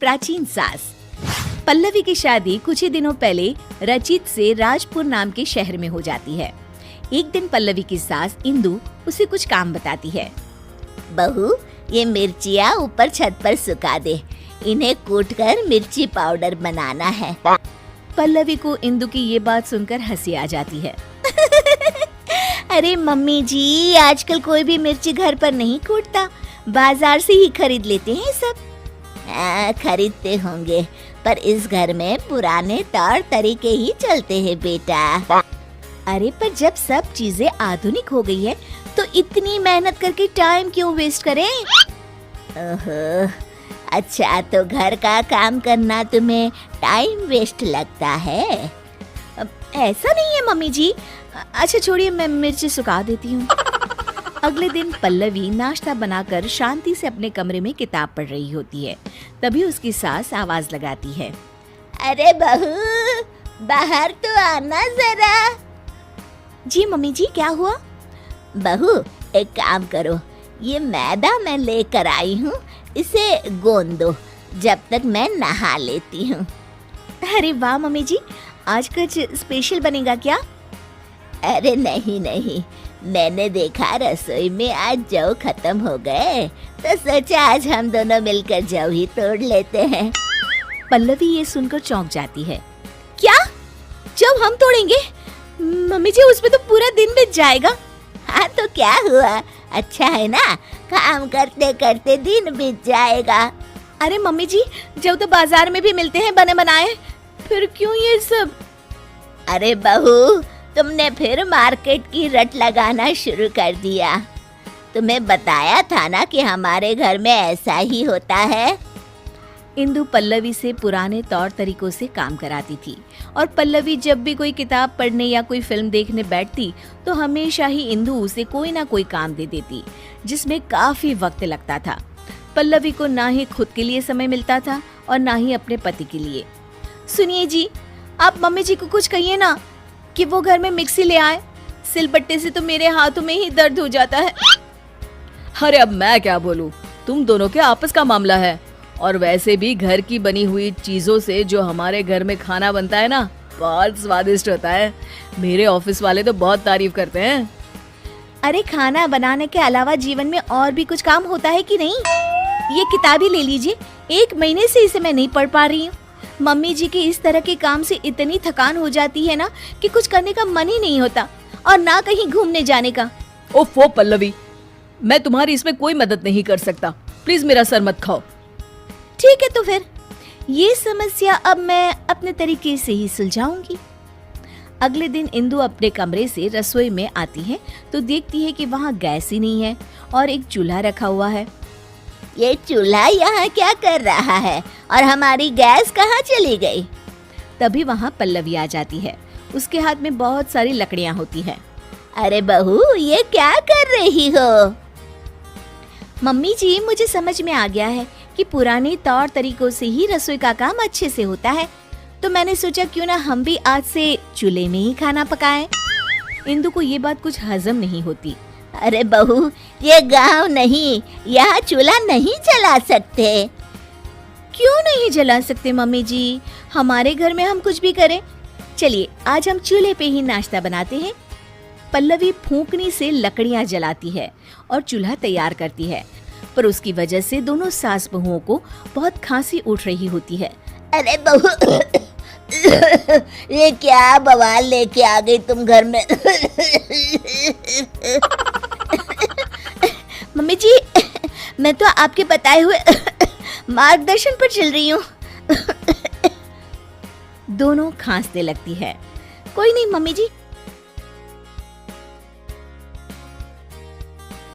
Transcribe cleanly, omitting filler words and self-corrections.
प्राचीन सास। पल्लवी की शादी कुछ ही दिनों पहले रचित से राजपुर नाम के शहर में हो जाती है। एक दिन पल्लवी की सास इंदु उसे कुछ काम बताती है। बहू, ये मिर्चियाँ ऊपर छत पर सुखा दे, इन्हें कूटकर मिर्ची पाउडर बनाना है। पल्लवी को इंदु की ये बात सुनकर हंसी आ जाती है। अरे मम्मी जी, आजकल कोई भी मिर्ची घर पर नहीं कूटता, बाजार से ही खरीद लेते हैं सब। खरीदते होंगे, पर इस घर में पुराने तौर तरीके ही चलते हैं बेटा। अरे पर जब सब चीजें आधुनिक हो गई है तो इतनी मेहनत करके टाइम क्यों वेस्ट करें? ओहो, अच्छा तो घर का काम करना तुम्हें टाइम वेस्ट लगता है? ऐसा नहीं है मम्मी जी। अच्छा छोड़िए, मैं मिर्ची सुखा देती हूँ। अगले दिन पल्लवी नाश्ता बनाकर शांति से अपने कमरे में किताब पढ़ रही होती है। तभी उसकी सास आवाज लगाती है। अरे बहू, बाहर तो आना जरा। जी मम्मी जी, क्या हुआ? बहू, एक काम करो, ये मैदा मैं लेकर आई हूँ, इसे गोंद दो जब तक मैं नहा लेती हूँ। अरे वाह मम्मी जी, आज कुछ स्पेशल बनेगा क्या? अरे नहीं नहीं, मैंने देखा रसोई में आज जौ खत्म हो गए, तो सोचा आज हम दोनों मिलकर जौ ही तोड़ लेते हैं। पल्लवी ये सुनकर चौंक जाती है। क्या? जौ हम तोड़ेंगे? मम्मी जी, उसमें तो पूरा दिन बीत जाएगा। हाँ तो क्या हुआ, अच्छा है ना, काम करते करते दिन बीत जाएगा। अरे मम्मी जी, जौ तो बाजार में भी मिलते हैं बने बनाए, फिर क्यों ये सब? अरे बहू, तुमने फिर मार्केट की रट लगाना शुरू कर दिया। तुम्हें बताया था ना कि हमारे घर में ऐसा ही होता है। इंदु पल्लवी से पुराने तौर तरीकों से काम कराती थी और पल्लवी जब भी कोई किताब पढ़ने या कोई फिल्म देखने बैठती तो हमेशा ही इंदु उसे कोई ना कोई काम दे देती, जिसमें काफी वक्त लगता था। पल्लवी को ना ही खुद के लिए समय मिलता था और ना ही अपने पति के लिए। सुनिए जी, आप मम्मी जी को कुछ कहिए ना कि वो घर में मिक्सी ले आए, सिलबट्टे से तो मेरे हाथों में ही दर्द हो जाता है। अरे अब मैं क्या बोलूं, तुम दोनों के आपस का मामला है। और वैसे भी घर की बनी हुई चीजों से जो हमारे घर में खाना बनता है ना, बहुत स्वादिष्ट होता है। मेरे ऑफिस वाले तो बहुत तारीफ करते हैं। अरे खाना बनाने के अलावा जीवन में और भी कुछ काम होता है कि नहीं? ये किताब ही ले लीजिए, 1 महीने से इसे मैं नहीं पढ़ पा रही हूँ। मम्मी जी के इस तरह के काम से इतनी थकान हो जाती है ना कि कुछ करने का मन ही नहीं होता, और ना कहीं घूमने जाने का। ओफो पल्लवी, मैं तुम्हारी इसमें कोई मदद नहीं कर सकता, प्लीज मेरा सर मत खाओ। ठीक है, तो फिर ये समस्या अब मैं अपने तरीके से ही सुलझाऊंगी। अगले दिन इंदु अपने कमरे से रसोई में आती है तो देखती है कि वहाँ गैस ही नहीं है और एक चूल्हा रखा हुआ है। ये चूल्हा यहाँ क्या कर रहा है और हमारी गैस कहाँ चली गई? तभी वहाँ पल्लवी आ जाती है। उसके हाथ में बहुत सारी लकड़ियाँ होती है। अरे बहू, ये क्या कर रही हो? मम्मी जी, मुझे समझ में आ गया है कि पुराने तौर तरीकों से ही रसोई का काम अच्छे से होता है, तो मैंने सोचा क्यों ना हम भी आज से चूल्हे में ही खाना पकाएं। इंदु को ये बात कुछ हजम नहीं होती। अरे बहू, ये गांव नहीं, यहाँ चूल्हा नहीं जला सकते। क्यों नहीं जला सकते मम्मी जी? हमारे घर में हम कुछ भी करें। चलिए आज हम चूल्हे पे ही नाश्ता बनाते हैं। पल्लवी फूंकनी से लकड़ियां जलाती है और चूल्हा तैयार करती है, पर उसकी वजह से दोनों सास बहुओं को बहुत खांसी उठ रही होती है। अरे बहू, ये क्या बवाल लेके आ गई तुम घर में? मम्मी जी, मैं तो आपके बताए हुए मार्गदर्शन पर चल रही हूँ। दोनों खांसने लगती है। कोई नहीं मम्मी जी,